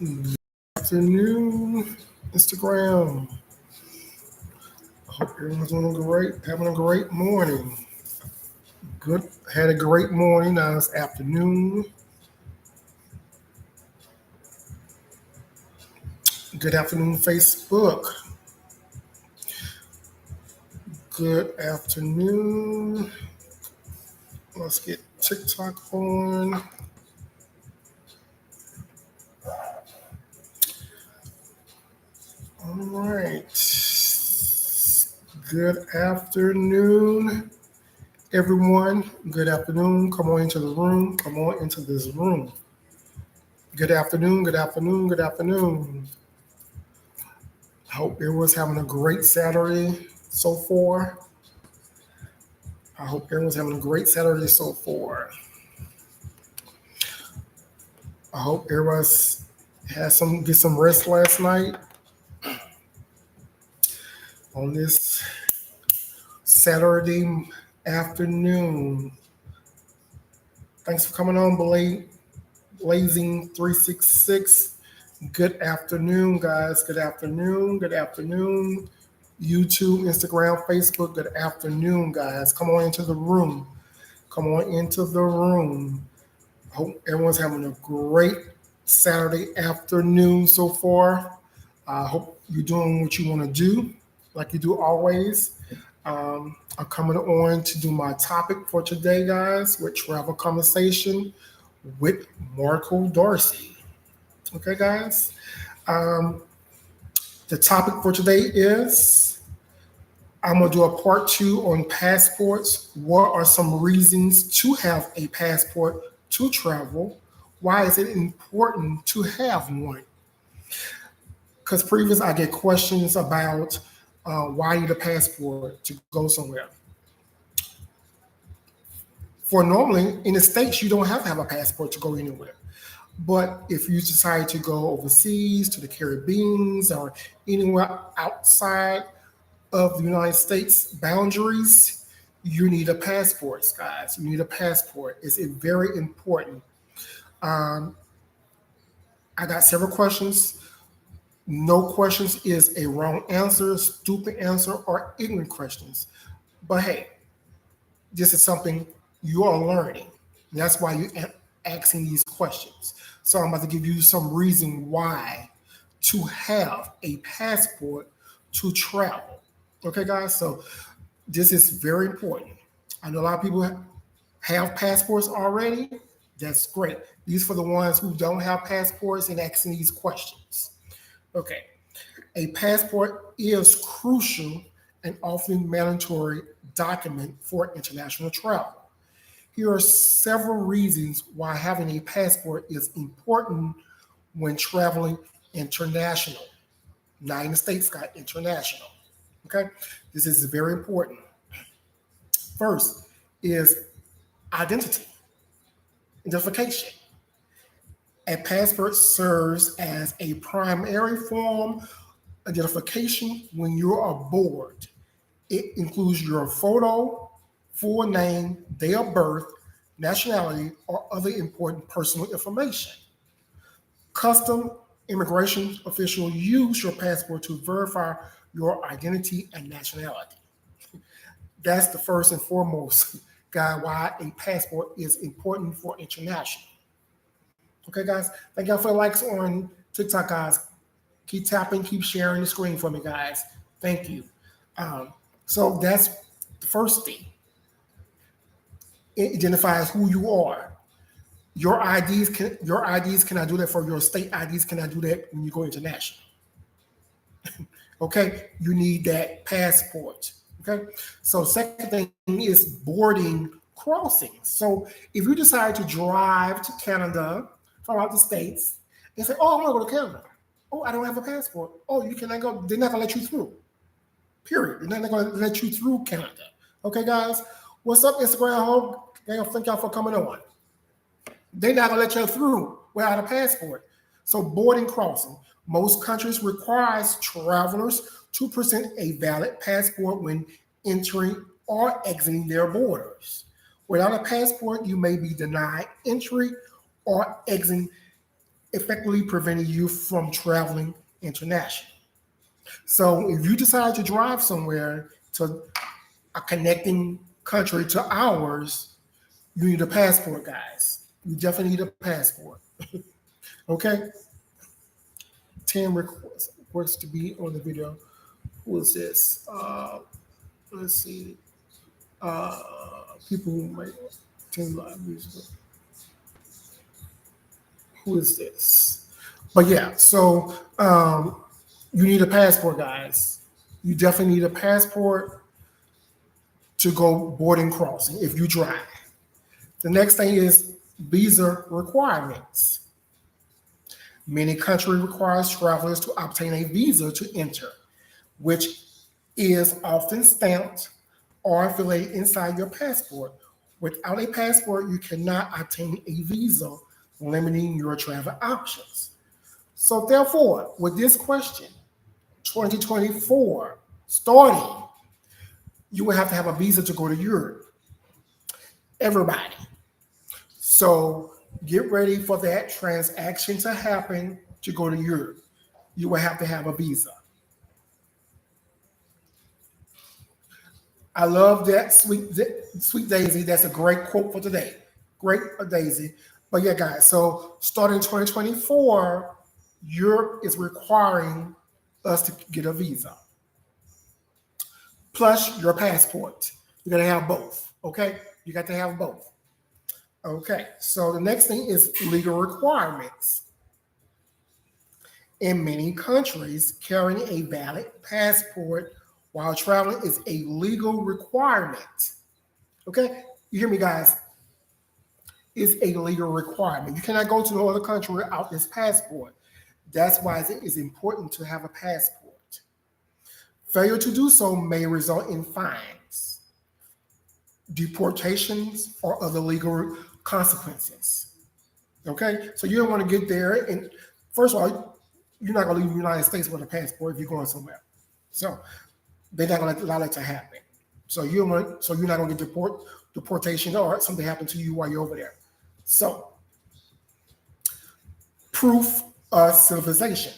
Good afternoon, Instagram. I hope everyone's doing great, having a great morning. Good, had a great morning. Now it's afternoon. Good afternoon, Facebook. Good afternoon. Let's get TikTok on. All right. Good afternoon, everyone. Good afternoon. Come on into the room. Come on into this room. Good afternoon. Good afternoon. Good afternoon. I hope everyone's having a great Saturday so far. I hope everyone's having a great Saturday so far. I hope everyone's had get some rest last night on this Saturday afternoon. Thanks for coming on, Blazing 366. Good afternoon, guys. Good afternoon. Good afternoon. YouTube, Instagram, Facebook. Good afternoon, guys. Come on into the room. Come on into the room. I hope everyone's having a great Saturday afternoon so far. I hope you're doing what you want to do, like you do always. I'm coming on to do my topic for today, guys, with travel conversation with Marco Dorsey. Okay, guys. Um, the topic for today is I'm going to do a part two on passports. What are some reasons to have a passport to travel? Why is it important to have one? Because previous I get questions about why you need a passport to go somewhere. For normally in the States, you don't have a passport to go anywhere. But if you decide to go overseas to the Caribbean or anywhere outside of the United States boundaries, you need a passport, guys. You need a passport. It's very important. Um, I got several questions. No questions is a wrong answer, stupid answer, or ignorant questions. But hey, this is something you are learning. That's why you're asking these questions. So I'm about to give you some reason why to have a passport to travel. Okay, guys? So this is very important. I know a lot of people have passports already. That's great. These for the ones who don't have passports and asking these questions. Okay. A passport is crucial and often mandatory document for international travel. Here are several reasons why having a passport is important when traveling international. United States got international. Okay, this is very important. First is identity, identification. A passport serves as a primary form identification when you're aboard. It includes your photo, full name, date of birth, nationality, or other important personal information. Custom immigration officials use your passport to verify your identity and nationality. That's the first and foremost, guy, why a passport is important for international. Okay, guys. Thank y'all for the likes on TikTok, guys. Keep tapping, keep sharing the screen for me, guys. Thank you. So that's the first thing. It identifies who you are. Your IDs cannot do that for your state IDs cannot do that when you go international. Okay, you need that passport. Okay, so second thing is boarding crossings. So if you decide to drive to Canada from out the states and say, "Oh, I'm gonna go to Canada," "Oh, I don't have a passport," "Oh, you cannot go," they're not gonna let you through. Period. They're not gonna let you through Canada. Okay, guys. What's up, Instagram? Hope thank y'all for coming on. They're not gonna let you through without a passport. So boarding crossing. Most countries requires travelers to present a valid passport when entering or exiting their borders. Without a passport, you may be denied entry or exiting effectively preventing you from traveling internationally. So if you decide to drive somewhere to a connecting country to ours, you need a passport, guys. You definitely need a passport. Okay? 10 requests to be on the video. Who is this? Let's see. People who might 10 live music. Who is this? But yeah, so you need a passport, guys. You definitely need a passport to go boarding crossing if you drive. The next thing is visa requirements. Many countries requires travelers to obtain a visa to enter, which is often stamped or affiliated inside your passport. Without a passport, you cannot obtain a visa, limiting your travel options. So therefore, with this question, 2024 starting, you will have to have a visa to go to Europe. Everybody. So get ready for that transaction to happen to go to Europe. You will have to have a visa. I love that, sweet Daisy. That's a great quote for today. Great, Daisy. But yeah, guys. So starting 2024, Europe is requiring us to get a visa plus your passport. You got to have both. Okay, you got to have both. Okay. So the next thing is legal requirements. In many countries, carrying a valid passport while traveling is a legal requirement. Okay? You hear me, guys? It's a legal requirement. You cannot go to no other country without this passport. That's why it is important to have a passport. Failure to do so may result in fines, deportations, or other legal consequences. Okay? So you don't want to get there. And first of all, you're not going to leave the United States with a passport if you're going somewhere. So they're not going to allow that to happen. So you're not going to get deportation or something happen to you while you're over there. So proof of civilization.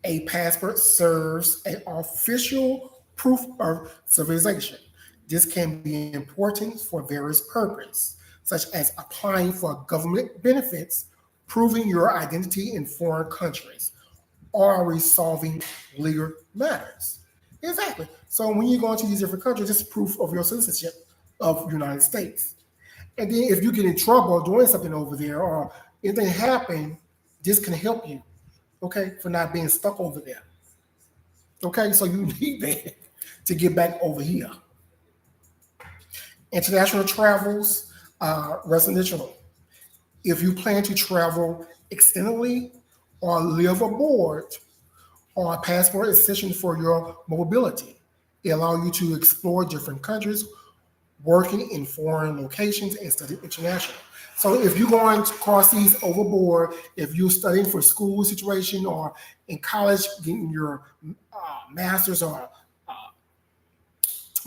A passport serves an official proof of civilization. This can be important for various purposes, such as applying for government benefits, proving your identity in foreign countries, or resolving legal matters. Exactly. So when you go into these different countries, it's proof of your citizenship of the United States. And then if you get in trouble doing something over there or anything happen, this can help you, okay, for not being stuck over there. Okay, so you need that to get back over here. International travels, residential. If you plan to travel extensively or live abroad, or a passport is essential for your mobility. It allows you to explore different countries, working in foreign locations, and study international. So if you're going to cross seas overboard, if you're studying for school situation or in college getting your master's or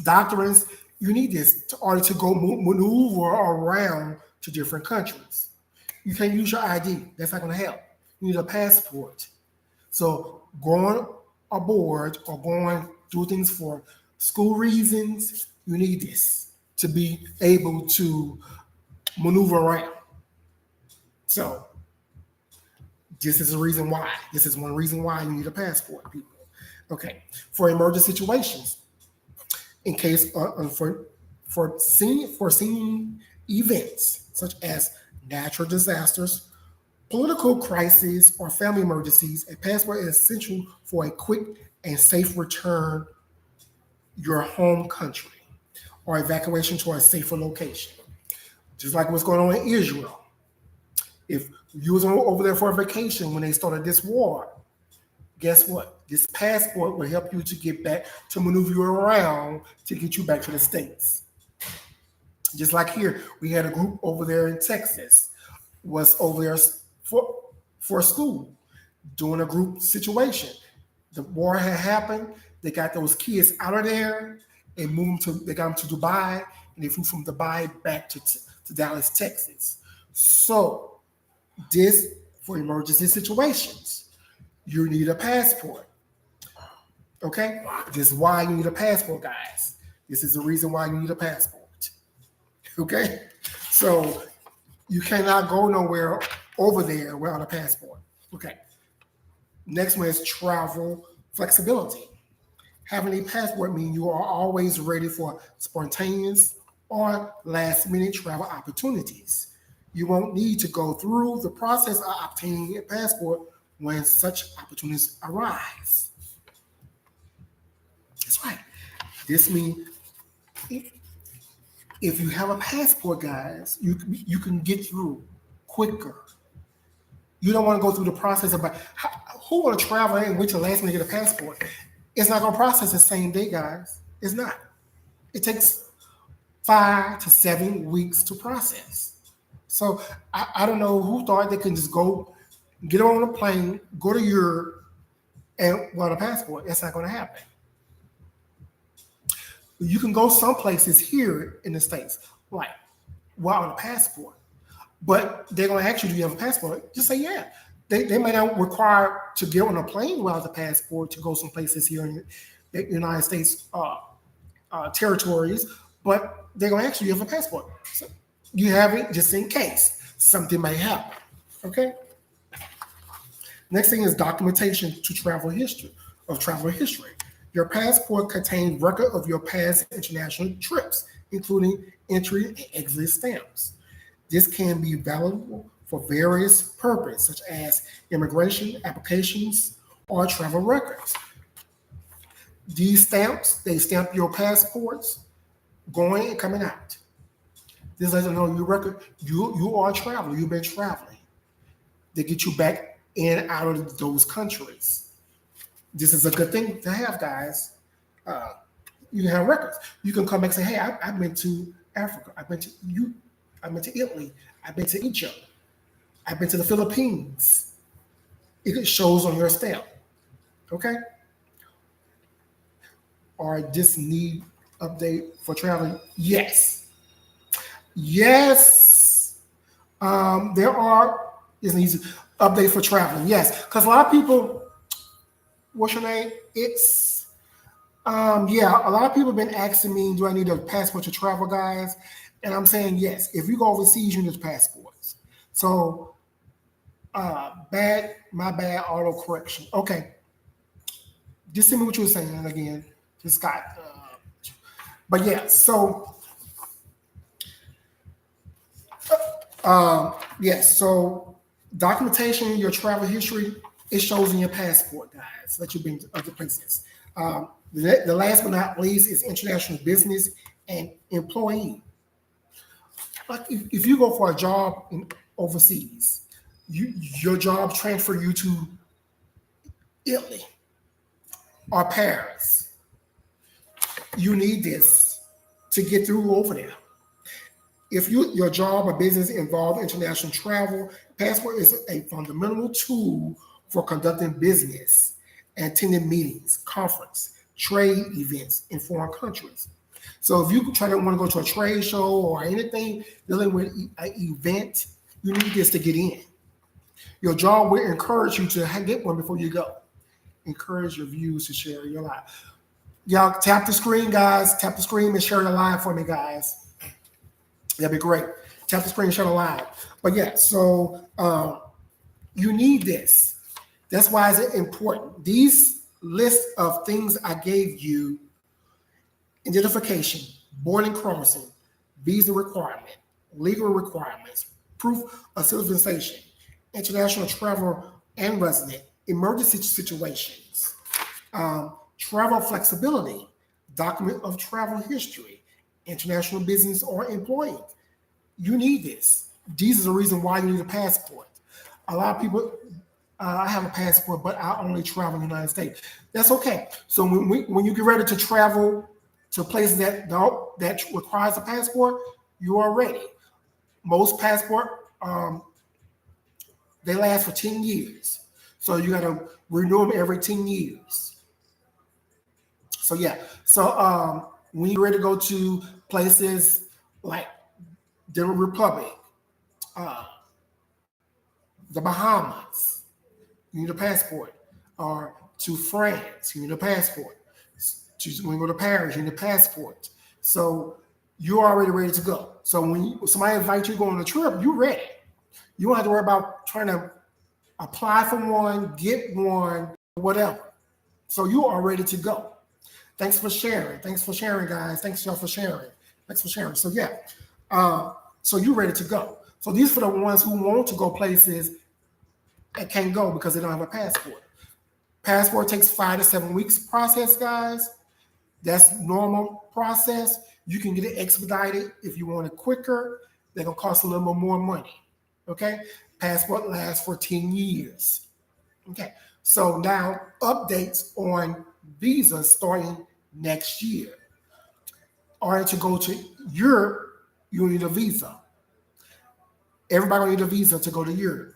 doctorates, you need this in order to go maneuver around to different countries. You can't use your ID. That's not going to help. You need a passport. So going aboard or going do things for school reasons, you need this to be able to maneuver around. So this is a reason why. This is one reason why you need a passport, people. Okay. For emergency situations, in case for foreseen events such as natural disasters, political crises, or family emergencies, a passport is essential for a quick and safe return your home country or evacuation to a safer location. Just like what's going on in Israel. If you was over there for a vacation when they started this war, guess what? This passport will help you to get back, to maneuver you around to get you back to the States. Just like here, we had a group over there in Texas, was over there for school, doing a group situation. The war had happened. They got those kids out of there and they got them to Dubai, and they flew from Dubai back to Dallas, Texas. So this for emergency situations. You need a passport. Okay? This is why you need a passport, guys. This is the reason why you need a passport. Okay? So you cannot go nowhere over there without a passport. Okay. Next one is travel flexibility. Having a passport means you are always ready for spontaneous or last minute travel opportunities. You won't need to go through the process of obtaining a passport when such opportunities arise. That's right. This means if you have a passport, guys, you can get through quicker. You don't want to go through the process of who want to travel and wait till last minute to get a passport. It's not going to process the same day, guys. It's not. It takes 5 to 7 weeks to process. So I don't know who thought they can just go get on a plane, go to Europe, and want a passport. That's not going to happen. You can go some places here in the States, like without a passport. But they're going to ask you, do you have a passport? Just say, yeah. They may not require to get on a plane without a passport to go some places here in the United States territories, but they're going to ask you, do you have a passport? So you have it just in case something may happen. Okay? Next thing is documentation to travel history. Your passport contains record of your past international trips, including entry and exit stamps. This can be valuable for various purposes, such as immigration applications or travel records. These stamps, they stamp your passports going and coming out. This lets them know your record, you are a traveler, you've been traveling. They get you back in and out of those countries. This is a good thing to have, guys. You can have records. You can come back and say, hey, I've been to Africa. I've been to Italy. I've been to Egypt. I've been to the Philippines. It shows on your stamp. Okay? Or just need update for traveling? Yes. Yes. There are is an easy update for traveling. Yes. Because a lot of people, what's your name? It's a lot of people have been asking me, do I need a passport to travel, guys? And I'm saying yes. If you go overseas, you need passports. So my bad, auto correction. Okay. Just tell me what you were saying again. Just got but yeah, so yes, so documentation, your travel history, it shows in your passport, guys, that you've been to other places. The last but not least is international business and employee. Like if you go for a job overseas, your job transfer you to Italy or Paris. You need this to get through over there. If your job or business involve international travel, passport is a fundamental tool for conducting business and attending meetings, conference, trade events in foreign countries. So if you want to go to a trade show or anything dealing with an event, you need this to get in. Your job will encourage you to get one before you go. Encourage your views to share your life. Y'all tap the screen, guys. Tap the screen and share the live for me, guys. That'd be great. Tap the screen and share the live. But yeah, so you need this. That's why it's important. These list of things I gave you: identification, boarding crossing, visa requirement, legal requirements, proof of civilization, international travel and resident, emergency situations, travel flexibility, document of travel history, international business or employee. You need this. These are the reason why you need a passport. A lot of people, I have a passport, but I only travel in the United States. That's okay. So when you get ready to travel to places that requires a passport, you are ready. Most passport, they last for 10 years. So you got to renew them every 10 years. So yeah. So when you're ready to go to places like Democratic Republic, the Bahamas, you need a passport. Or to France, you need a passport. When you go to Paris, you need a passport. So you're already ready to go. So when somebody invites you to go on a trip, you're ready. You don't have to worry about trying to apply for one, get one, whatever. So you are ready to go. Thanks for sharing. Thanks for sharing, guys. Thanks y'all for sharing. Thanks for sharing. So yeah, so you're ready to go. So these for the ones who want to go places and can't go because they don't have a passport. Passport takes 5 to 7 weeks to process, guys. That's normal process. You can get it expedited if you want it quicker. They're gonna cost a little bit more money. Okay, passport lasts for 10 years. Okay, so now updates on visas starting next year. In order to go to Europe, you need a visa. Everybody will need a visa to go to Europe.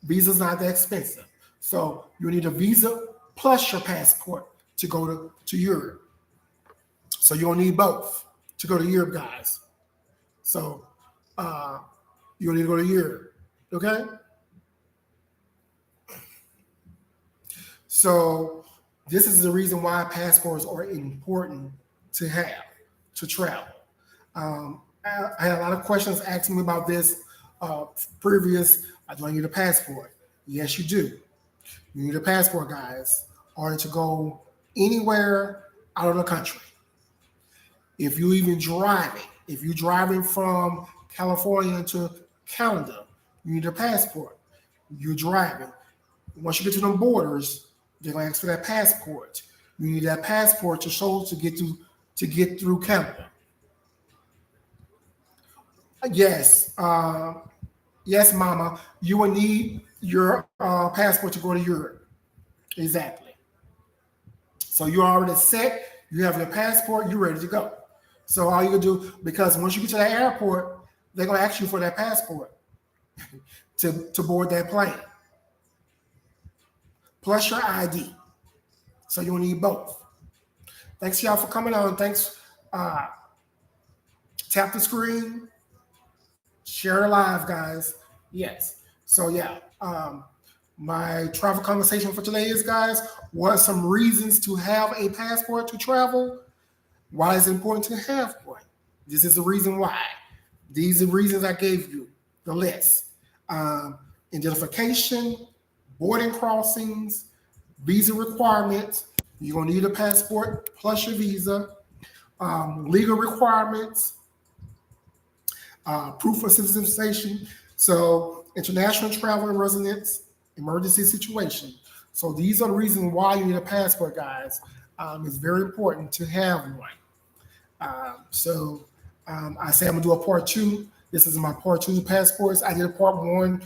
Visa's not that expensive. So you need a visa plus your passport to go to Europe. So you'll need both to go to Europe, guys. So you'll need to go to Europe. Okay? So this is the reason why passports are important to have to travel. I had a lot of questions asking me about this previous. Do I need a passport? Yes, you do. You need a passport, guys, in order to go anywhere out of the country. If you even driving, if you're driving from California to Canada, you need a passport. You're driving. Once you get to them borders, they're gonna ask for that passport. You need that passport to show to get through Canada. Yes, yes, Mama. You will need your passport to go to Europe. Exactly. So you're already set. You have your passport. You're ready to go. So all you can do, because once you get to that airport, they're gonna ask you for that passport to board that plane, plus your ID. So you'll need both. Thanks y'all for coming on. Thanks. Uh, Tap the screen, share it live, guys. Yes. So yeah. My travel conversation for today is, guys, what are some reasons to have a passport to travel? Why is it important to have one? This is the reason why. These are the reasons I gave you the list. Identification, boarding crossings, visa requirements. You're going to need a passport plus your visa. Legal requirements, proof of citizenship. So international travel and residence, emergency situation. So these are the reasons why you need a passport, guys. It's very important to have one. I say I'm gonna do a part two. This is my part two passports. I did a part one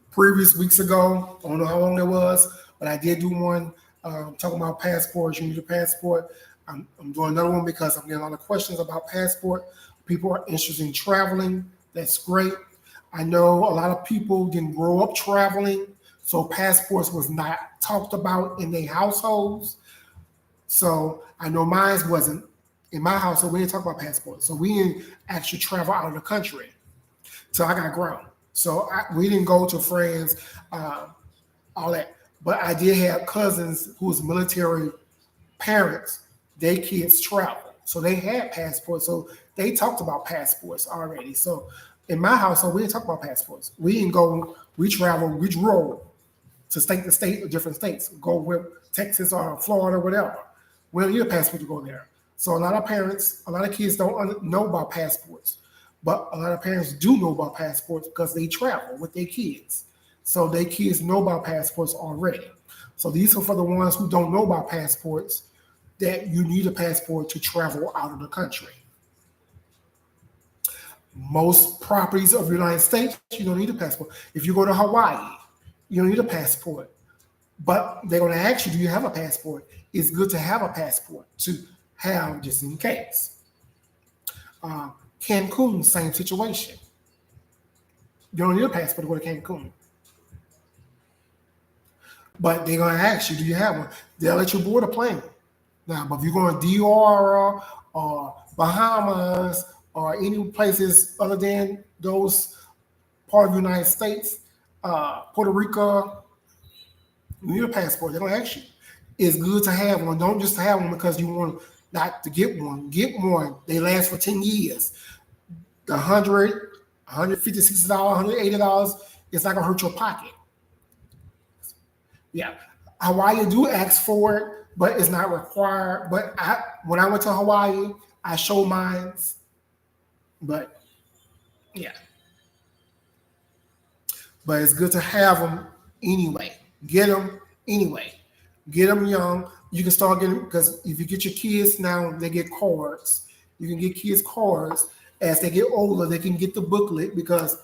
previous weeks ago. I don't know how long it was, but I did do one talking about passports. You need a passport. I'm doing another one because I'm getting a lot of questions about passport. People are interested in traveling. That's great. I know a lot of people didn't grow up traveling, so passports was not talked about in their households. So I know mine wasn't. In my household, we didn't talk about passports. So we didn't actually travel out of the country till I got grown. So we didn't go to friends, all that. But I did have cousins who was military parents. Their kids traveled. So they had passports. So they talked about passports already. So in my household, we didn't talk about passports. We didn't go, we traveled, we drove to state or different states. Go with Texas or Florida or whatever. We don't need a passport to go there. So a lot of parents, a lot of kids don't know about passports, but a lot of parents do know about passports because they travel with their kids. So their kids know about passports already. So these are for the ones who don't know about passports, that you need a passport to travel out of the country. Most properties of the United States, you don't need a passport. If you go to Hawaii, you don't need a passport. But they're going to ask you, do you have a passport? It's good to have a passport to have just in case. Cancun, same situation. You don't need a passport to go to Cancun. But they're going to ask you, do you have one? They'll let you board a plane. Now, but if you're going to DR or Bahamas or any places other than those part of the United States, Puerto Rico, you need a passport. They don't ask you. It's good to have one. Don't just have one because you want not to get one. Get one. They last for 10 years. The 100, $150, $60, $180, it's not gonna hurt your pocket. Yeah. Hawaii do ask for it, but it's not required. But when I went to Hawaii, I showed mines. But yeah. But it's good to have them anyway. Get them anyway. Get them young. You can start getting, because if you get your kids now, they get cards. You can get kids cards. As they get older, they can get the booklet because as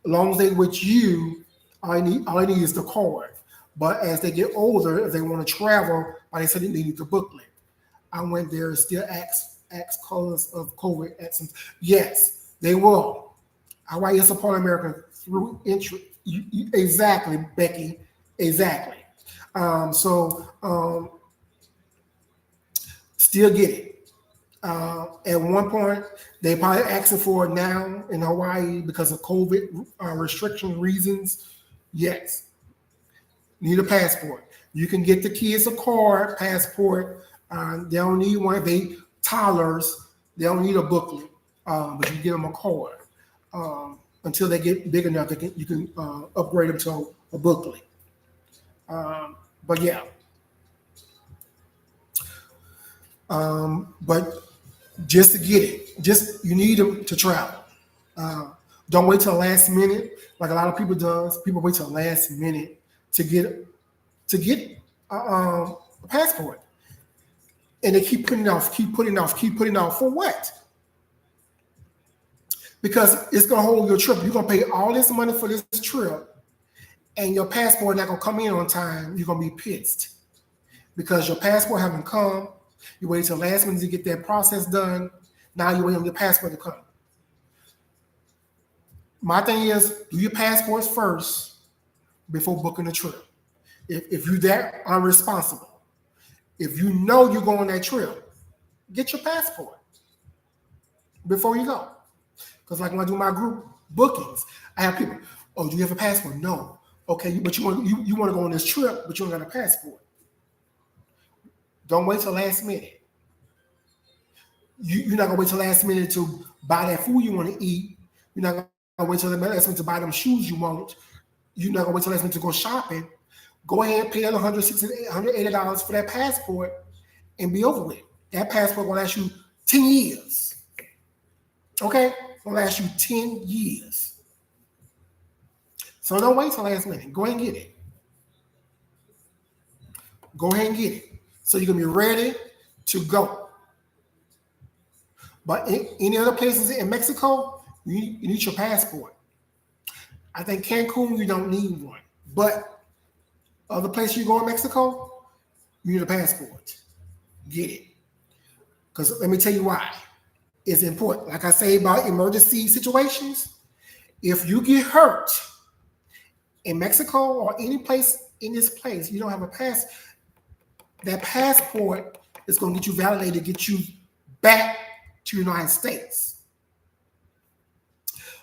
long as they with you, all I need is the card. But as they get older, if they want to travel, like they said, they need the booklet. I went there and still asked cause of COVID. Yes, they will. Hawaii is a part of America through interest. Exactly, Becky. Exactly. Still get it. At one point, they probably asking for it now in Hawaii because of COVID restriction reasons. Yes, need a passport. You can get the kids a card, passport. They don't need one. They toddlers. They don't need a booklet, but you get them a card until they get big enough. You can upgrade them to a booklet. But yeah. But just to get it, you need them to travel. Don't wait till the last minute, like a lot of people does. People wait till the last minute to get a passport, and they keep putting off for what? Because it's gonna hold your trip. You're gonna pay all this money for this trip, and your passport not gonna come in on time. You're gonna be pissed because your passport haven't come. You wait till the last minute to get that process done. Now you wait on your passport to come. My thing is, do your passports first before booking a trip. If you're that unresponsible, if you know you're going on that trip, get your passport before you go. Because like when I do my group bookings, I have people, oh, do you have a passport? No. Okay, but you want to go on this trip, but you don't got a passport. Don't wait till last minute. You're not gonna wait till last minute to buy that food you want to eat. You're not gonna wait till the last minute to buy them shoes you want. You're not gonna wait till last minute to go shopping. Go ahead and pay that $160, $180 for that passport and be over with. That passport will last you 10 years. Okay? Will last you 10 years. So don't wait till last minute. Go ahead and get it. Go ahead and get it. So you're gonna be ready to go. But in any other places in Mexico, you need your passport. I think Cancun, you don't need one. But other places you go in Mexico, you need a passport. Get it. Because let me tell you why. It's important. Like I say about emergency situations, if you get hurt in Mexico or any place in this place, you don't have a pass. That passport is going to get you validated, get you back to the United States.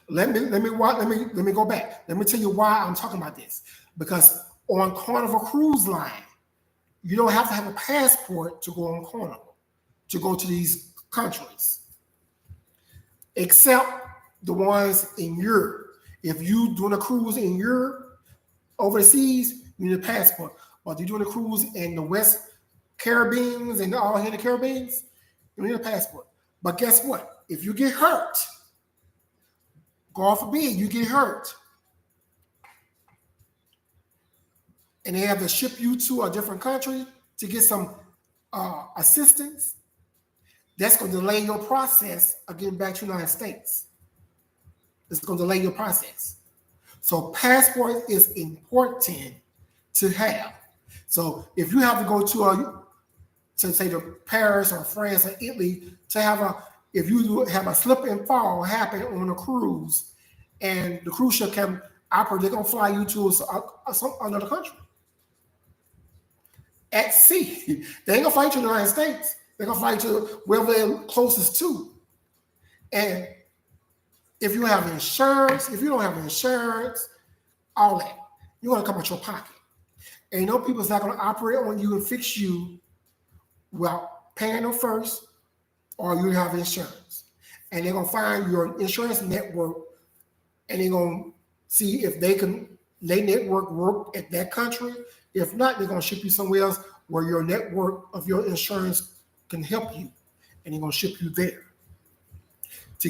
Let me go back. Let me tell you why I'm talking about this. Because on Carnival Cruise Line, you don't have to have a passport to go on Carnival, to go to these countries, except the ones in Europe. If you're doing a cruise in Europe, overseas, you need a passport. But if you're doing a cruise in the West Caribbean and all here in the Caribbean, you need a passport. But guess what? If you get hurt, God forbid you get hurt, and they have to ship you to a different country to get some assistance, that's going to delay your process of getting back to the United States. It's going to delay your process. So passport is important to have. So if you have to go to say to Paris or France or Italy to if you have a slip and fall happen on a cruise, and the cruise ship can operate, they're gonna fly you to another country at sea. They ain't gonna fly you to the United States. They're gonna fly you to wherever they're closest to. And If you have insurance, if you don't have insurance, all that, you're going to come out your pocket. And you know people's not going to operate on you and fix you without paying them first, or you have insurance. And they're going to find your insurance network, and they're going to see if they network work at that country. If not, they're going to ship you somewhere else where your network of your insurance can help you, and they're going to ship you there to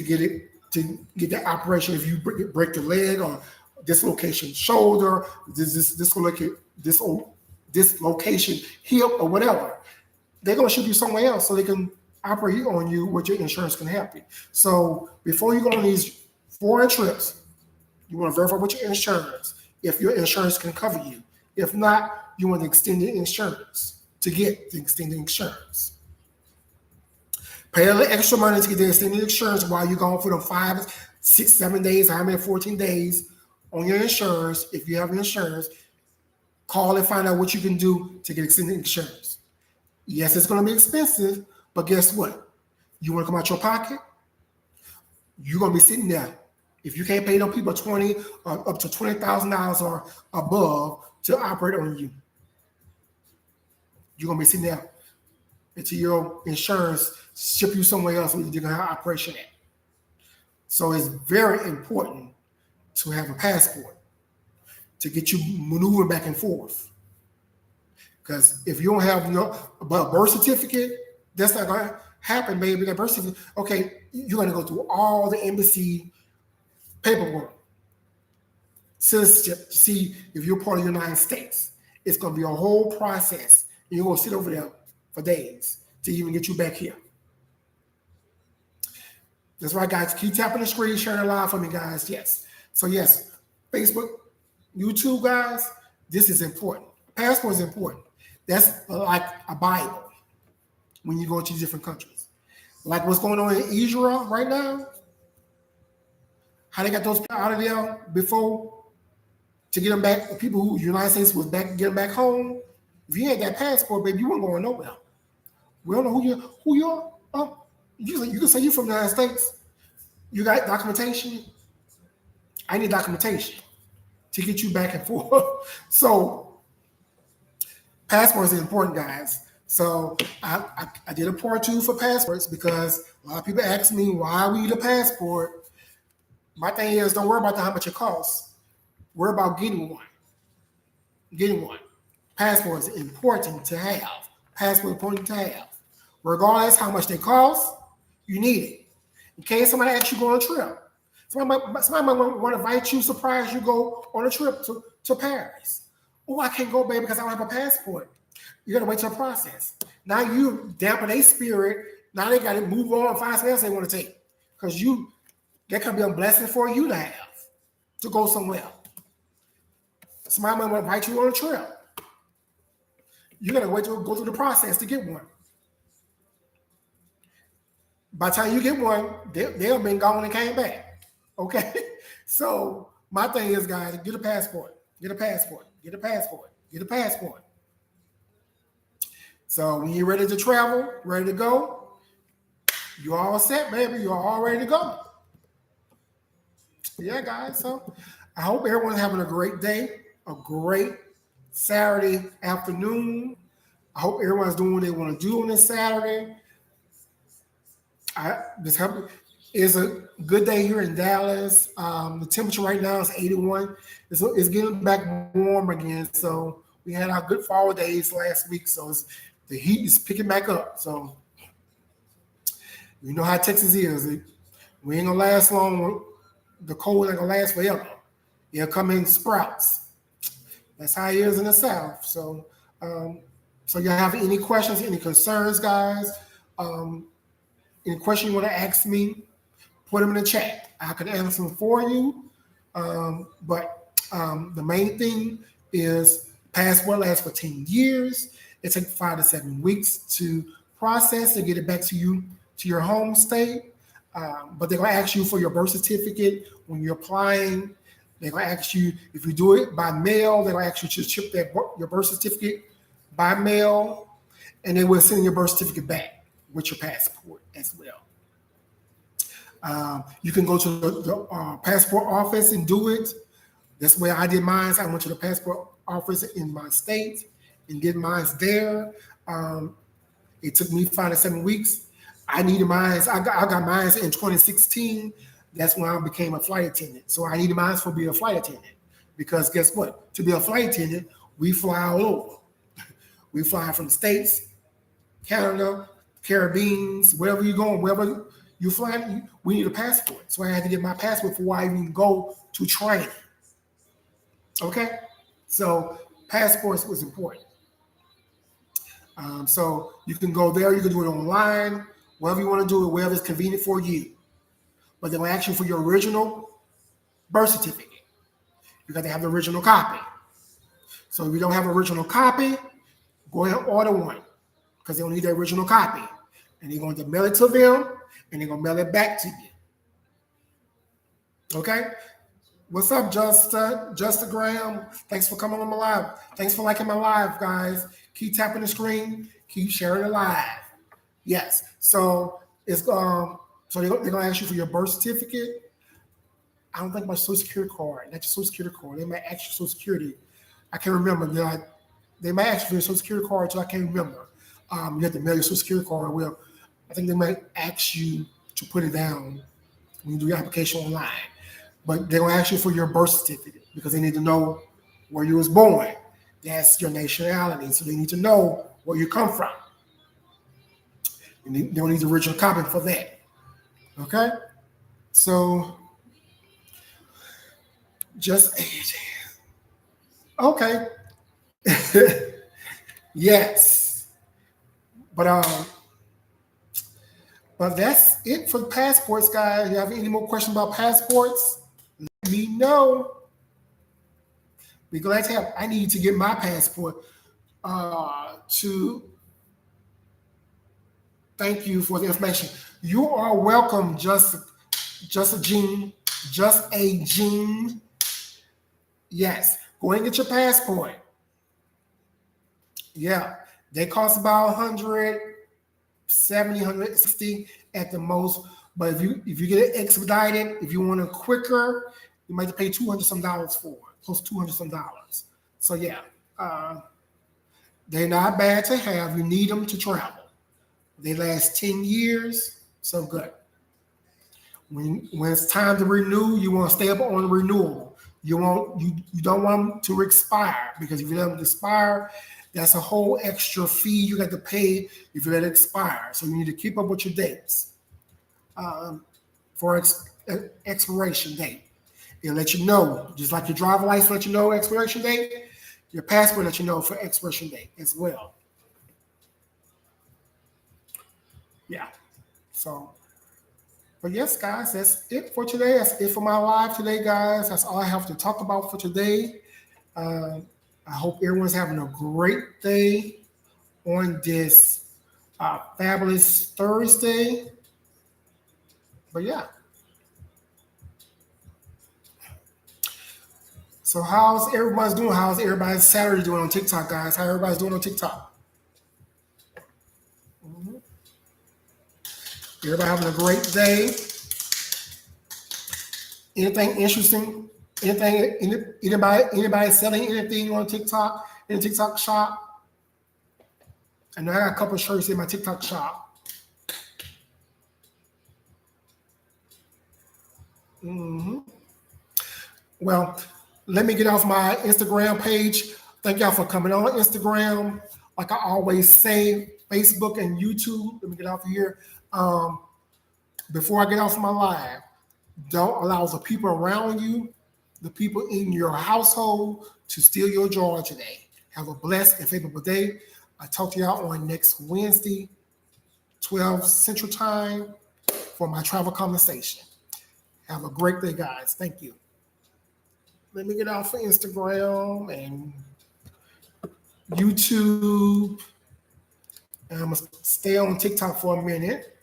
get that operation. If you break your leg or dislocation shoulder, dislocation hip, or whatever, they're going to ship you somewhere else so they can operate on you with your insurance can help you. So before you go on these foreign trips, you want to verify with your insurance if your insurance can cover you. If not, you want the extended insurance to get the extended insurance. Pay a little extra money to get the extended insurance while you're gone for them 5, 6, 7 days, how many 14 days on your insurance. If you have insurance, call and find out what you can do to get extended insurance. Yes, it's going to be expensive, but guess what? You want to come out your pocket? You're going to be sitting there. If you can't pay them people $20 or up to $20,000 or above to operate on you, you're going to be sitting there until your insurance ship you somewhere else where you're going to have operation at. So it's very important to have a passport to get you maneuvering back and forth. Because if you don't have a birth certificate, that's not going to happen, baby. That birth certificate, okay, you're going to go through all the embassy paperwork, citizenship, to see if you're part of the United States. It's going to be a whole process. And you're going to sit over there for days to even get you back here. That's right, guys. Keep tapping the screen, sharing it live for me, guys. Yes. So, yes, Facebook, YouTube, guys, this is important. Passport is important. That's like a Bible when you go to different countries. Like what's going on in Israel right now, how they got those people out of there before to get them back, the people who the United States was back, get them back home. If you had that passport, baby, you weren't going nowhere. We don't know who you are. Oh, you can say you're from the United States. You got documentation. I need documentation to get you back and forth. So passports is important, guys. So I did a part 2 for passports because a lot of people ask me why we need a passport. My thing is, don't worry about how much it costs. Worry about getting one. Getting one. Passport is important to have. Passport is important to have. Regardless how much they cost, you need it. In case somebody asks you to go on a trip. Somebody might want to invite you, surprise you, go on a trip to Paris. Oh, I can't go, baby, because I don't have a passport. You got to wait till the process. Now you dampen their spirit. Now they got to move on and find something else they want to take. Because that can be a blessing for you to have, to go somewhere. Somebody might want to invite you on a trip. You got to wait to go through the process to get one. By the time you get one, they'll been gone and came back. Okay? So my thing is, guys, get a passport. Get a passport. Get a passport. Get a passport. So when you're ready to travel, ready to go, you're all set, baby. You're all ready to go. Yeah, guys. So I hope everyone's having a great day, a great Saturday afternoon. I hope everyone's doing what they want to do on this Saturday. It's a good day here in Dallas. The temperature right now is 81. It's getting back warm again. So we had our good fall days last week. So the heat is picking back up. So you know how Texas is. We ain't gonna last long. The cold ain't gonna last forever. It'll come in sprouts. That's how it is in the South. So, so y'all have any questions, any concerns, guys? Any question you want to ask me, put them in the chat. I can answer them for you. But the main thing is passport lasts for 10 years. It takes 5 to 7 weeks to process to get it back to you, to your home state. But they're going to ask you for your birth certificate when you're applying. They're going to ask you, if you do it by mail, they're going to ask you to ship your birth certificate by mail, and they will send your birth certificate back with your passport as well. You can go to the passport office and do it. That's where I did mine. I went to the passport office in my state and did mine there. It took me 5 to 7 weeks. I needed mine. I got mine in 2016. That's when I became a flight attendant. So I needed mine for being a flight attendant. Because guess what? To be a flight attendant, we fly all over. We fly from the States, Canada, Caribbean, wherever you're going, wherever you fly, we need a passport. So I had to get my passport before I even go to training. Okay? So passports was important. So you can go there, you can do it online, wherever you want to do it, wherever it's convenient for you. But they'll ask you for your original birth certificate. You got to have the original copy. So if you don't have an original copy, go ahead and order one because they'll need the original copy. And they're going to mail it to them and they're going to mail it back to you. Okay? What's up, Justa Graham? Thanks for coming on my live. Thanks for liking my live, guys. Keep tapping the screen. Keep sharing the live. Yes. So it's so they're gonna ask you for your birth certificate. I don't think my Social Security card. That's your Social Security card. They might ask you Social Security. I can't remember. They might ask you for your Social Security card, so I can't remember. You have to mail your Social Security card. Well, I think they might ask you to put it down when you do your application online. But they're gonna ask you for your birth certificate because they need to know where you was born. That's your nationality, so they need to know where you come from. And they'll need the original copy for that. Okay? So, just age. Okay. Yes. But that's it for the passports, guys. You have any more questions about passports? Let me know. Be glad to have. I need to get my passport to thank you for the information. You are welcome, just a Jean. Yes, go and get your passport. Yeah, they cost about $170, $160 at the most. But if you get it expedited, if you want it quicker, you might have to pay $200 some for it, close to $200 some. So yeah, they're not bad to have. You need them to travel. They last 10 years, so good. When it's time to renew, you want to stay up on the renewal. You don't want them to expire because if you let them expire, that's a whole extra fee you got to pay if you let it expire. So you need to keep up with your dates for expiration date. It'll let you know, just like your driver license let you know expiration date, your passport let you know for expiration date as well. Yeah. So, but yes, guys, that's it for today. That's it for my live today, guys. That's all I have to talk about for today. I hope everyone's having a great day on this fabulous Thursday. But yeah. So how's everybody's doing? How's everybody's Saturday doing on TikTok, guys? How everybody's doing on TikTok? Mm-hmm. Everybody having a great day. Anything interesting? Anybody selling anything on TikTok in the TikTok shop? I know I got a couple of shirts in my TikTok shop. Mm-hmm. Well, let me get off my Instagram page. Thank y'all for coming on Instagram. Like I always say, Facebook and YouTube. Let me get off of here. Before I get off my live, don't allow the people around you, the people in your household, to steal your joy today. Have a blessed and favorable day. I'll talk to y'all on next Wednesday, 12 Central Time, for my travel conversation. Have a great day, guys. Thank you. Let me get off of Instagram and YouTube. And I'm going to stay on TikTok for a minute.